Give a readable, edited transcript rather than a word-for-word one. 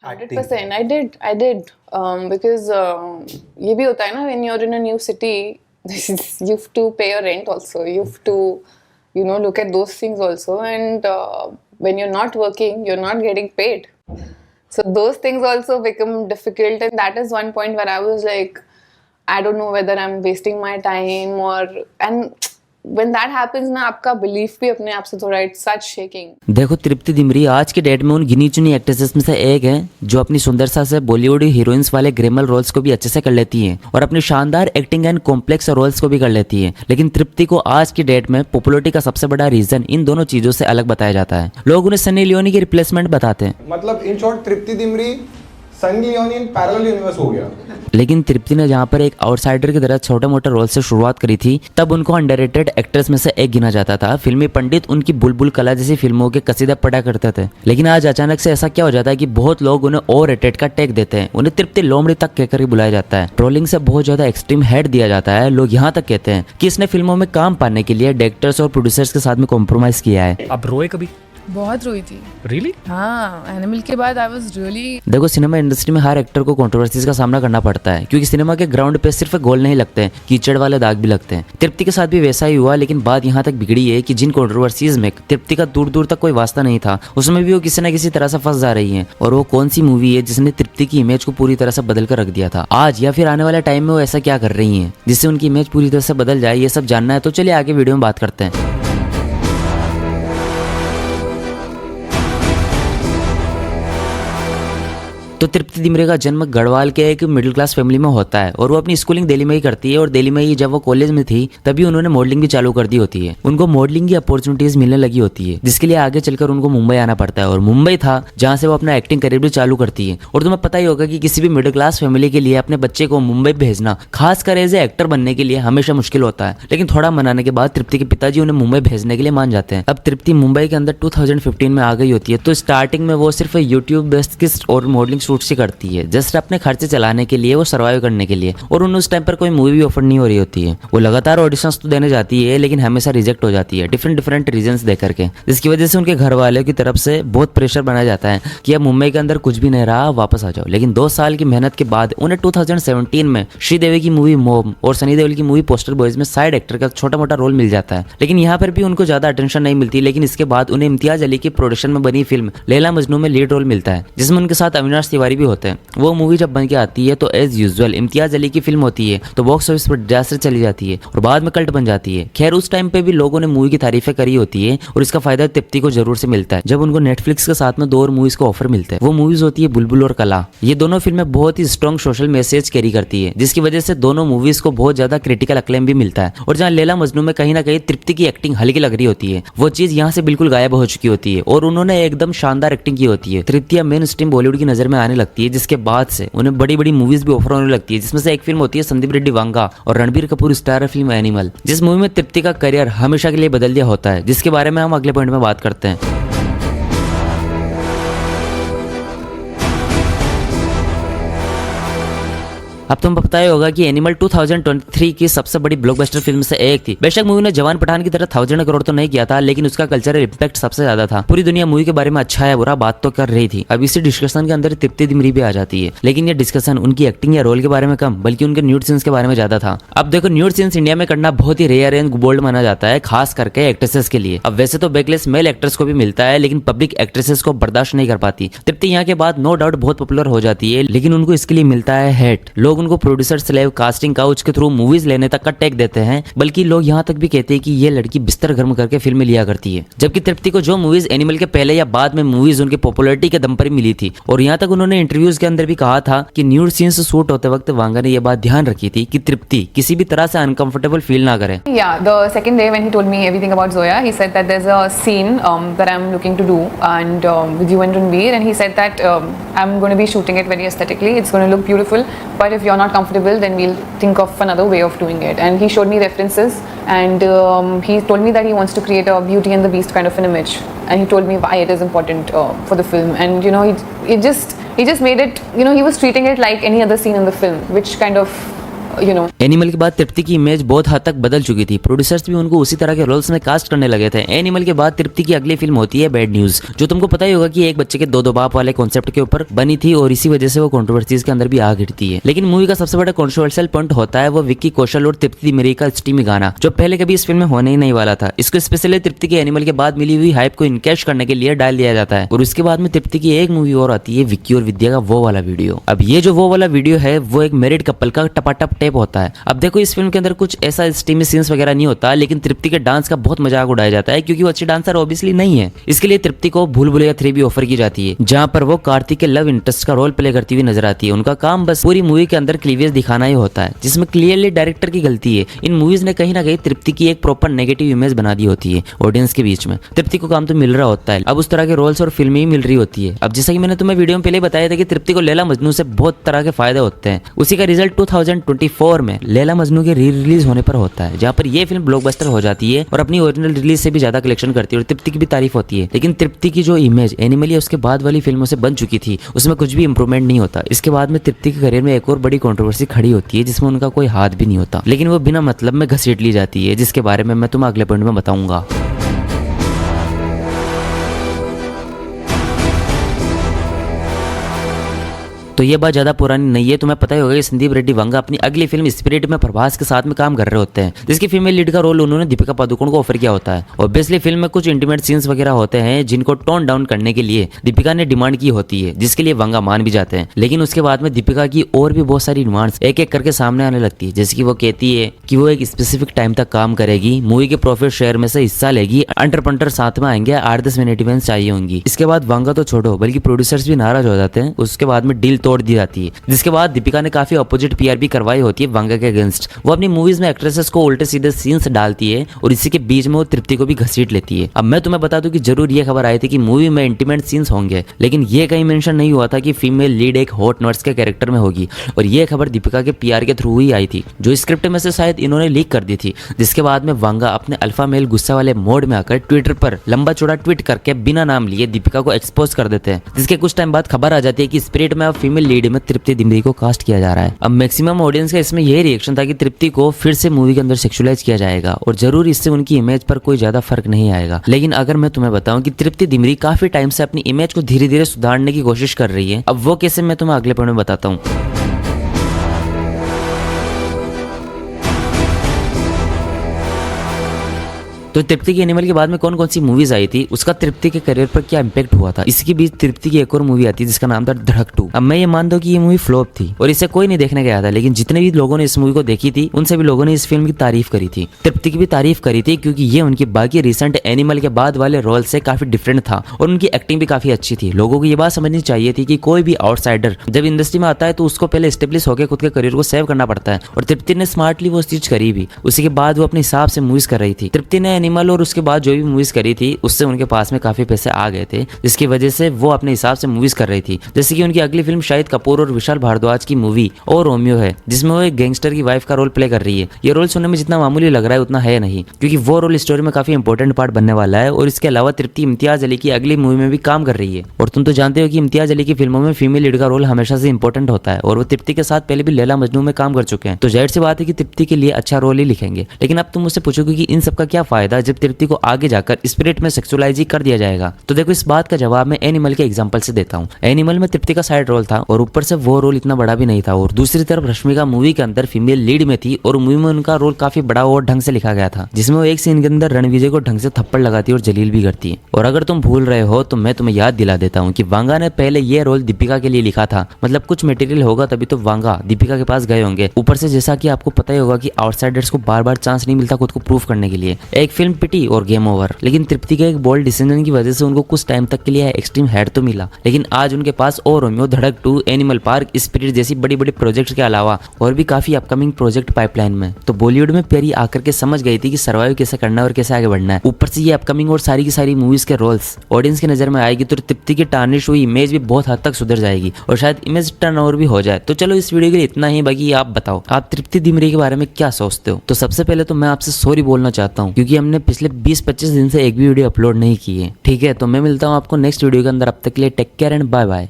100%. I did. Because ये भी होता है ना, when you're in a new city, you have to pay your rent also. You have to, look at those things also. And when you're not working, you're not getting paid. So those things also become difficult. And that is one point where I was like, I don't know whether I'm wasting my time and when that happens ना, आपका belief भी अपने आप से थोड़ा it starts shaking. देखो, तृप्ति डिमरी आज के डेट में उन गिनी चुनी एक्ट्रेसेस में से एक है जो अपनी सुंदरता से बॉलीवुड हीरोइंस वाले ग्लैमर रोल्स को भी अच्छे से कर लेती है और अपनी शानदार एक्टिंग एंड कॉम्प्लेक्स रोल्स को भी कर लेती है। लेकिन तृप्ति को आज की डेट में पॉपुलरिटी का सबसे बड़ा रीजन इन दोनों चीजों से अलग बताया जाता है। लोग उन्हें सनी लियोनी की रिप्लेसमेंट बताते हैं। मतलब in short Tripti Dimri Sunny Leone in parallel universe हो गया। लेकिन तृप्ति ने जहाँ पर एक आउटसाइडर की तरह छोटे मोटे रोल से शुरुआत करी थी, तब उनको अंडररेटेड एक्ट्रेस में से एक गिना जाता था। फिल्मी पंडित उनकी बुलबुल कला जैसी फिल्मों के कसीदे पढ़ा करते थे। लेकिन आज अचानक से ऐसा क्या हो जाता है कि बहुत लोग उन्हें ओवररेटेड का टैग देते हैं। उन्हें तृप्ति लोमड़ी तक कहकर ही बुलाया जाता है। ट्रोलिंग से बहुत ज्यादा एक्सट्रीम हेड दिया जाता है। लोग यहाँ तक कहते हैं कि इसने फिल्मों में काम पाने के लिए डायरेक्टर्स और प्रोड्यूसर्स के साथ में कॉम्प्रोमाइज किया है। अब रोए कभी? बहुत रोई थी। Really? हाँ, एनिमल के बाद आई वाज रियली। देखो, सिनेमा इंडस्ट्री में हर एक्टर को कंट्रोवर्सीज का सामना करना पड़ता है, क्योंकि सिनेमा के ग्राउंड पे सिर्फ गोल नहीं लगते हैं, कीचड़ वाले दाग भी लगते हैं। तृप्ति के साथ भी वैसा ही हुआ। लेकिन बात यहाँ तक बिगड़ी है कि जिन कंट्रोवर्सीज में तृप्ति का दूर दूर तक कोई वास्ता नहीं था, उसमें भी वो किसी न किसी तरह से फंस जा रही है। और वो कौन सी मूवी है जिसने तृप्ति की इमेज को पूरी तरह से बदल कर रख दिया था? आज या फिर आने वाले टाइम में वो ऐसा क्या कर रही है जिससे उनकी इमेज पूरी तरह से बदल जाए? ये सब जानना है तो चलिए आगे वीडियो में बात करते हैं। तो तृप्ति डिमरी का जन्म गढ़वाल के एक मिडिल क्लास फैमिली में होता है और वो अपनी स्कूलिंग दिल्ली में ही करती है। और दिल्ली में ही जब वो कॉलेज में थी तभी उन्होंने मॉडलिंग भी चालू कर दी होती है। उनको मॉडलिंग की अपॉर्चुनिटीज मिलने लगी होती है, जिसके लिए आगे चलकर उनको मुंबई आना पड़ता है। और मुंबई था जहाँ से वो अपना एक्टिंग करियर भी चालू करती है। और तुम्हें पता ही होगा कि किसी भी मिडिल क्लास फैमिली के लिए अपने बच्चे को मुंबई भेजना, खासकर एज ए एक्टर बनने के लिए, हमेशा मुश्किल होता है। लेकिन थोड़ा मनाने के बाद तृप्ति के पिताजी उन्हें मुंबई भेजने के लिए मान जाते हैं। अब तृप्ति मुंबई के अंदर 2015 में आ गई होती है। तो स्टार्टिंग में वो सिर्फ यूट्यूब बेस्ड किस और मॉडलिंग शूट्स ही करती है, जस्ट अपने खर्चे चलाने के लिए, वो सर्वाइव करने के लिए। और उन उस टाइम पर कोई मूवी भी ऑफर नहीं हो रही होती है। वो लगातार ऑडिशंस तो देने जाती है, लेकिन हमेशा रिजेक्ट हो जाती है डिफरेंट रीजंस दे करके, जिसकी वजह से उनके घर वालों की तरफ से बहुत प्रेशर बनाया जाता है कि अब मुंबई के अंदर कुछ भी नहीं रहा, वापस आ जाओ। लेकिन 2 साल की मेहनत के बाद उन्हें 2017 में श्रीदेवी की मूवी मॉम और सनी देओल की मूवी पोस्टर बॉयज में साइड एक्टर का छोटा मोटा रोल मिल जाता है। लेकिन यहाँ पर भी उनको ज्यादा अटेंशन नहीं मिलती। लेकिन इसके बाद उन्हें इम्तियाज अली की प्रोडक्शन में बनी फिल्म लैला मजनू में लीड रोल मिलता है, जिसमें उनके साथ अविनाश तिवारी भी होते हैं। वो मूवी जब बन के आती है तो एज यूजुअल इम्तियाज अली की फिल्म होती है, तो बॉक्स ऑफिस पर डिजास्टर चली जाती है और बाद में कल्ट बन जाती है। खैर, उस टाइम पे भी लोगों ने मूवी की तारीफें करी होती है और इसका फायदा तृप्ति को जरूर से मिलता है जब उनको नेटफ्लिक्स के साथ में 2 और मूवीज को ऑफर मिलते हैं। वो मूवीज होती है बुलबुल और कला। ये दोनों फिल्में बहुत ही स्ट्रॉन्ग सोशल मैसेज कैरी करती है, जिसकी वजह से दोनों मूवीज को बहुत ज्यादा क्रिटिकल अक्लेम भी मिलता है। और जहाँ लैला मजनू में कहीं ना कहीं तृप्ति की एक्टिंग हल्की लग रही होती है, वो चीज यहाँ से बिल्कुल गायब हो चुकी होती है और उन्होंने एकदम शानदार एक्टिंग की होती है। तृप्ति मेन स्ट्रीम बॉलीवुड की नजर में आने लगती है, जिसके बाद से उन्हें बड़ी बड़ी मूवीज भी ऑफर होने लगती है, जिसमें से एक फिल्म होती है संदीप रेड्डी वांगा और Ranbir Kapoor star film animal, जिस मूवी में तृप्ति का करियर हमेशा के लिए बदल दिया होता है, जिसके बारे में हम अगले पॉइंट में बात करते हैं। अब तुम्हें पता ही होगा कि एनिमल 2023 की सबसे बड़ी ब्लॉकबस्टर फिल्म से एक थी। बेशक मूवी ने जवान पठान की तरह 1000 करोड़ तो नहीं किया था, लेकिन उसका कल्चरल इंपैक्ट सबसे ज्यादा था। पूरी दुनिया मूवी के बारे में अच्छा है बुरा बात तो कर रही थी। अब इसी डिस्कशन के अंदर तृप्ति डिमरी भी आ जाती है, लेकिन ये डिस्कशन उनकी एक्टिंग या रोल के बारे में कम, बल्कि उनके न्यूड सीन्स के बारे में ज्यादा था। अब देखो, न्यूड सीन्स इंडिया में करना बहुत ही रेयर एंड बोल्ड माना जाता है, खास करके एक्ट्रेसेस के लिए। अब वैसे तो बैकलेस मेल एक्ट्रेस को भी मिलता है, लेकिन पब्लिक एक्ट्रेसेस को बर्दाश्त नहीं कर पाती। तृप्ति यहाँ के बाद नो डाउट बहुत पॉपुलर हो जाती है, लेकिन उनको इसके लिए मिलता है हेट। लोग उनको प्रोड्यूसर कास्टिंग काउच के थ्रू मूवीज लेने तक का टैग देते हैं, बल्कि लोग यहाँ तक भी कहते हैं कि ये लड़की बिस्तर गर्म करके फिल्में लिया करती है। जबकि तृप्ति को जो मूवीज एनिमल के पहले या बाद में मूवीज उनके पॉपुलैरिटी के दम पर मिली थी। और यहाँ तक उन्होंने इंटरव्यूज के अंदर भी कहा था कि न्यूड सीन्स शूट होते वक्त वांगा ने यह बात ध्यान रखी थी कि तृप्ति किसी भी तरह से अनकंफर्टेबल फील ना करे। Yeah, the second day when he told me everything about Zoya, he said that there's a scene that I'm looking to do and with you and Ranveer, and he said that I'm going to be shooting it very aesthetically. It's going to look beautiful, but if you're not comfortable, then we'll think of another way of doing it. And he showed me references, and he told me that he wants to create a Beauty and the Beast kind of an image, and he told me why it is important for the film. And he just made it, he was treating it like any other scene in the film, which kind of you know. Animal के बाद तृप्ति की image बहुत हद तक बदल चुकी थी। Producers भी उनको उसी तरह के रोल्स में कास्ट करने लगे थे। एनिमल के बाद तृप्ति की अगली फिल्म होती है बैड न्यूज, जो तुमको पता ही होगा कि एक बच्चे के दो बाप वाले कॉन्सेप्ट के ऊपर बनी थी और इसी वजह से वो कंट्रोवर्सीज के अंदर भी आ गिरती है। लेकिन मूवी का सबसे बड़ा कंट्रोवर्शियल पॉइंट होता है वो विक्की कौशल और तृप्ति दिमरी का स्टीमी गाना, जो पहले कभी इस फिल्म में होने ही नहीं वाला था। इसको स्पेशली तृप्ति के एनिमल के बाद मिली हुई हाइप को इनकैश करने के लिए डाल दिया जाता है। और उसके बाद में तृप्ति की एक मूवी और आती है विक्की और विद्या का वो वाला वीडियो। अब ये जो वो वाला वीडियो है वो एक मैरिड कपल का टपाटप टेप होता है। अब देखो इस फिल्म के अंदर कुछ ऐसा स्टीमी सीन्स वगैरह नहीं होता, लेकिन तृप्ति के डांस का बहुत मजाक उड़ाया जाता है क्योंकि वो अच्छी डांसर ऑब्वियसली नहीं है। इसके लिए तृप्ति को भूल भुलैया 3 भी ऑफर की जाती है, जहां पर वो कार्तिक के लव इंटरेस्ट का रोल प्ले करती हुई नजर आती है। उनका काम बस पूरी मूवी के अंदर क्लीवेज दिखाना ही होता है, जिसमें क्लियरली डायरेक्टर की गलती है। इन मूवीज ने कहीं ना कहीं तृप्ति की एक प्रॉपर नेगेटिव इमेज बना दी होती है ऑडियंस के बीच में। तृप्ति को काम तो मिल रहा होता है, अब उस तरह के रोल्स और फिल्में ही मिल रही होती है। अब जैसा कि मैंने तुम्हें वीडियो में पहले बताया था कि तृप्ति को लैला मजनू से बहुत तरह के फायदे होते हैं, उसी का रिजल्ट 2024 में लैला मजनू के री रिलीज होने पर होता है, जहां पर ये फिल्म ब्लॉकबस्टर हो जाती है और अपनी ओरिजिनल रिलीज से भी ज्यादा कलेक्शन करती है और तृप्ति की भी तारीफ होती है। लेकिन तृप्ति की जो इमेज एनिमल या उसके बाद वाली फिल्मों से बन चुकी थी उसमें कुछ भी इंप्रूवमेंट नहीं होता। इसके बाद में तृप्ति के करियर में एक और बड़ी कंट्रोवर्सी खड़ी होती है जिसमें उनका कोई हाथ भी नहीं होता, लेकिन वो बिना मतलब में घसीट ली जाती है, जिसके बारे में मैं तुम्हें अगले पॉइंट में बताऊंगा। तो ये बात ज्यादा पुरानी नहीं है, तुम्हें पता ही होगा कि संदीप रेड्डी वांगा अपनी अगली फिल्म स्पिरिट में प्रभास के साथ में काम कर रहे होते हैं, जिसकी फीमेल लीड का रोल उन्होंने दीपिका पादुकोण को ऑफर किया होता है। ऑब्वियसली फिल्म में कुछ इंटीमेट सीन्स वगैरह होते हैं जिनको टोन डाउन करने के लिए दीपिका ने डिमांड की होती है, जिसके लिए वांगा मान भी जाते हैं। लेकिन उसके बाद में दीपिका की और भी बहुत सारी डिमांड्स एक एक करके सामने आने लगती है, जैसे कि वो कहती है कि वो एक स्पेसिफिक टाइम तक काम करेगी, मूवी के प्रॉफिट शेयर में से हिस्सा लेगी, अंटर पंटर साथ में आएंगे, 8-10 मिनट इवेंट्स चाहिए होंगी। इसके बाद वांगा तो छोड़ो बल्कि प्रोड्यूसर्स भी नाराज हो जाते हैं। उसके बाद में डील तोड़ दी जाती है, जिसके बाद दीपिका ने काफी अपोजिट पीआर भी करवाई होती है वांगा के अगेंस्ट। वो अपनी मूवीज में एक्ट्रेसेस को उल्टे सीधे सीन्स डालती है और इसी के बीच में वो तृप्ति को भी घसीट लेती है। अब मैं तुम्हें बता दूं कि जरूर ये खबर आई थी कि मूवी में इंटीमेट सीन्स होंगे, लेकिन ये कहीं मेंशन नहीं हुआ था कि फीमेल लीड एक हॉट नर्स के कैरेक्टर में होगी। और ये खबर दीपिका के पीआर के थ्रू ही आई थी, जो स्क्रिप्ट में से शायद इन्होंने लीक कर दी थी। जिसके बाद में वांगा अपने अल्फा मेल गुस्सा वाले मोड में आकर ट्विटर पर लंबा चौड़ा ट्वीट करके बिना नाम लिए दीपिका को एक्सपोज कर देते हैं, जिसके कुछ टाइम बाद खबर आ जाती है कि स्पिरिट में अब फीमेल लीड में तृप्ति दिमरी को कास्ट किया जा रहा है। अब मैक्सिमम ऑडियंस का इसमें यही रिएक्शन था कि तृप्ति को फिर से मूवी के अंदर सेक्सुअलाइज किया जाएगा और जरूर इससे उनकी इमेज पर कोई ज्यादा फर्क नहीं आएगा। लेकिन अगर मैं तुम्हें बताऊं कि तृप्ति दिमरी काफी टाइम से अपनी इमेज को धीरे धीरे सुधारने की कोशिश कर रही है, अब वो कैसे मैं तुम्हें अगले पॉइंट में बताता हूँ। तो तृप्ति की एनिमल के बाद में कौन कौन सी मूवीज आई थी, उसका तृप्ति के करियर पर क्या इंपैक्ट हुआ था, इसके बीच तृप्ति की एक और मूवी आती है जिसका नाम था धड़क 2। अब मैं ये मानता हूँ कि ये मूवी फ्लॉप थी और इसे कोई नहीं देखने गया था, लेकिन जितने भी लोगों ने इस मूवी को देखी थी उन सभी लोगों ने इस फिल्म की तारीफ करी थी। तृप्ति की भी तारीफ करी थी क्योंकि ये उनकी बाकी रिसेंट एनिमल के बाद वाले रोल से काफी डिफरेंट था और उनकी एक्टिंग भी काफी अच्छी थी। लोगों को ये बात समझनी चाहिए थी कि कोई भी आउटसाइडर जब इंडस्ट्री में आता है तो उसको पहले एस्टेब्लिश होकर खुद के करियर को सेव करना पड़ता है, और तृप्ति ने स्मार्टली वो चीज करी भी। उसी के बाद वो अपने हिसाब से मूवीज कर रही थी। तृप्ति ने एनिमल और उसके बाद जो भी मूवीज करी थी उससे उनके पास में काफी पैसे आ गए थे, जिसकी वजह से वो अपने हिसाब से मूवीज कर रही थी। जैसे कि उनकी अगली फिल्म शाहिद कपूर और विशाल भारद्वाज की मूवी और रोमियो है, जिसमें वो एक गैंगस्टर की वाइफ का रोल प्ले कर रही है। ये रोल सुनने में जितना मामूली लग रहा है उतना है नहीं, क्योंकि वो रोल स्टोरी में काफी इंपॉर्टेंट पार्ट बनने वाला है। और इसके अलावा तृप्ति इम्तियाज अली की अगली मूवी में भी काम कर रही है, और तुम तो जानते हो कि इम्तियाज अली की फिल्मों में फीमेल लीड का रोल हमेशा से इंपॉर्टेंट होता है, और वो तृप्ति के साथ पहले भी लैला मजनू में काम कर चुके हैं। तो जाहिर सी बात है कि तृप्ति के लिए अच्छा रोल ही लिखेंगे। लेकिन अब तुम मुझसे पूछोगे कि इन सब का क्या फायदा जब तृप्ति को आगे जाकर स्पिरिट में सेक्सुअलाइज ही कर दिया जाएगा। तो देखो इस बात का जवाब मैं एनिमल के एग्जांपल से देता हूँ। एनिमल में तृप्ति का साइड रोल था और ऊपर से वो रोल इतना बड़ा भी नहीं था, और दूसरी तरफ रश्मिका मूवी के अंदर फीमेल लीड में थी और मूवी में उनका रोल काफी बड़ा और ढंग से लिखा गया था, जिसमें वो एक सीन के अंदर रणविजय को ढंग से थप्पड़ लगाती और जलील भी करती है। और अगर तुम भूल रहे हो तो मैं तुम्हें याद दिला देता हूँ कि वांगा ने पहले ये रोल दीपिका के लिए लिखा था। मतलब कुछ मटेरियल होगा तभी तो वांगा दीपिका के पास गए होंगे। ऊपर से जैसा कि आपको पता ही होगा कि आउटसाइडर्स को बार बार चांस नहीं मिलता खुद को प्रूव करने के लिए। एक फिल्म पिटी और गेम ओवर। लेकिन तृप्ति के एक बोल्ड डिसीजन की वजह से उनको कुछ टाइम तक के लिए एक्सट्रीम हेड तो मिला, लेकिन आज उनके पास और रोमियो, धड़क 2, एनिमल पार्क, स्पिरिट जैसी बड़ी बड़ी प्रोजेक्ट्स के अलावा और भी काफी अपकमिंग प्रोजेक्ट पाइपलाइन में। तो बॉलीवुड में प्यारी आकर के समझ गई थी कि सर्वाइव कैसे करना है और कैसे आगे बढ़ना है। ऊपर से ये अपकमिंग और सारी की सारी मूवीज के रोल्स ऑडियंस की नजर में आएगी तो तृप्ति की टार्निश हुई इमेज भी बहुत हद तक सुधर जाएगी और शायद इमेज टर्न ओवर भी हो जाए। तो चलो इस वीडियो के लिए इतना ही। बाकी आप बताओ आप तृप्ति दिमरी के बारे में क्या सोचते हो। तो सबसे पहले तो मैं आपसे सॉरी बोलना चाहता हूँ क्योंकि हमने पिछले 20-25 दिन से एक भी वीडियो अपलोड नहीं की है। ठीक है, तो मैं मिलता हूँ आपको नेक्स्ट वीडियो के अंदर। अब तक के लिए take care and bye bye.